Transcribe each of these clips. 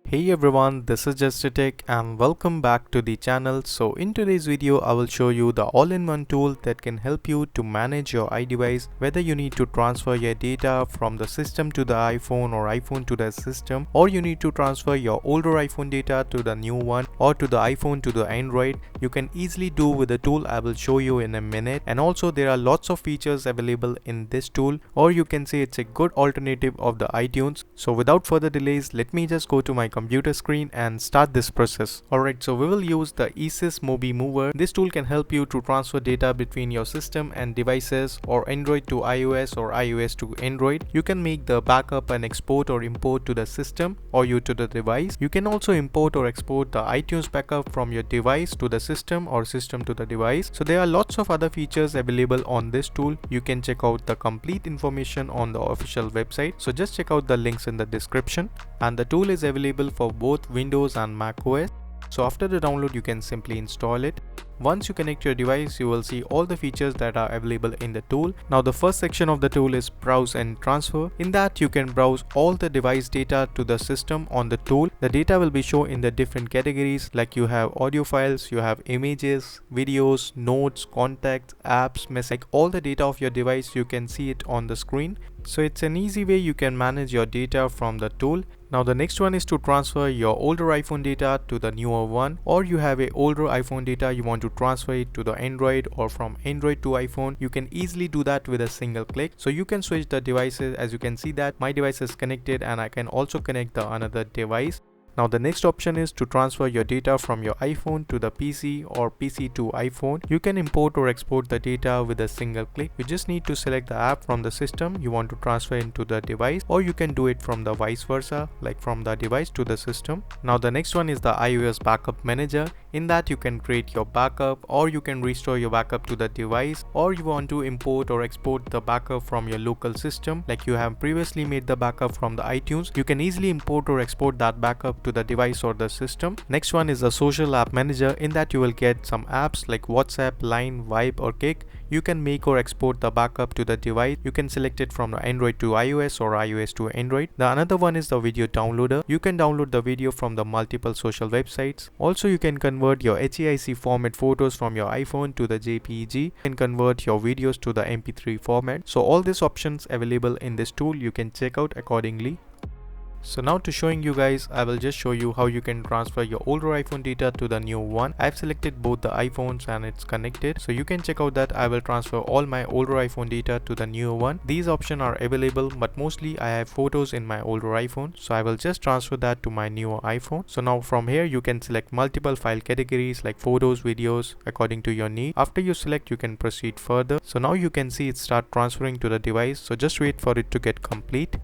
Hey everyone, this is Justatech and welcome back to the channel. So in today's video, I will show you the all-in-one tool that can help you to manage your iDevice, whether you need to transfer your data from the system to the iPhone or iPhone to the system, or you need to transfer your older iPhone data to the new one or to the iPhone to the Android. You can easily do with the tool I will show you in a minute. And also there are lots of features available in this tool, or you can say it's a good alternative of the iTunes. So without further delays, let me just go to my computer screen and start this process. Alright, so we will use the EaseUS MobiMover. This tool can help you to transfer data between your system and devices, or Android to iOS or iOS to Android. You can make the backup and export or import to the system or you to the device. You can also import or export the iTunes backup from your device to the system or system to the device. So there are lots of other features available on this tool. You can check out the complete information on the official website. So just check out the links in the description. And the tool is available for both Windows and Mac OS. So after the download, you can simply install it. Once you connect your device, you will see all the features that are available in the tool. Now the first section of the tool is browse and transfer. In that you can browse all the device data to the system on the tool. The data will be shown in the different categories, like you have audio files, you have images, videos, notes, contacts, apps, like all the data of your device. You can see it on the screen. So it's an easy way you can manage your data from the tool. Now the next one is to transfer your older iPhone data to the newer one, or you have a older iPhone data, you want to transfer it to the Android or from Android to iPhone. You can easily do that with a single click. So you can switch the devices. As you can see that my device is connected and I can also connect the another device. Now the next option is to transfer your data from your iPhone to the PC or PC to iPhone. You can import or export the data with a single click. You just need to select the app from the system you want to transfer into the device, or you can do it from the vice versa, like from the device to the system. Now the next one is the iOS backup manager. In that you can create your backup, or you can restore your backup to the device, or you want to import or export the backup from your local system, like you have previously made the backup from the iTunes. You can easily import or export that backup to the device or the system. Next one is the social app manager. In that you will get some apps like WhatsApp, Line, Vibe or Kik. You can make or export the backup to the device. You can select it from Android to iOS or iOS to Android. The another one is the video downloader. You can download the video from the multiple social websites. Also you can convert your HEIC format photos from your iPhone to the JPEG. You can convert your videos to the MP3 format. So all these options available in this tool, you can check out accordingly. So now to showing you guys, I will just show you how you can transfer your older iPhone data to the new one. I've selected both the iPhones and it's connected. So you can check out that I will transfer all my older iPhone data to the newer one. These options are available, but mostly I have photos in my older iPhone. So I will just transfer that to my newer iPhone. So now from here you can select multiple file categories like photos, videos according to your need. After you select, you can proceed further. So now you can see it start transferring to the device. So just wait for it to get complete.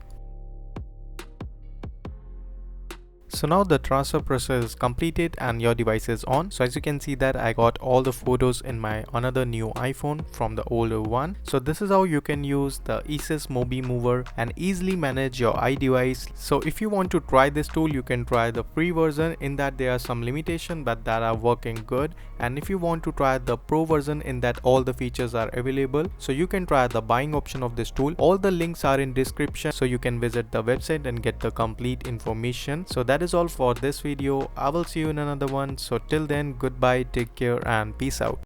So now the transfer process is completed and your device is on. So as you can see that I got all the photos in my another new iPhone from the older one. So this is how you can use the EaseUS MobiMover and easily manage your iDevice. So if you want to try this tool, you can try the free version. In that there are some limitations, but that are working good. And if you want to try the pro version, in that all the features are available. So you can try the buying option of this tool. All the links are in description, so you can visit the website and get the complete information. So that is all for this video. I will see you in another one. So till then, goodbye, take care and peace out.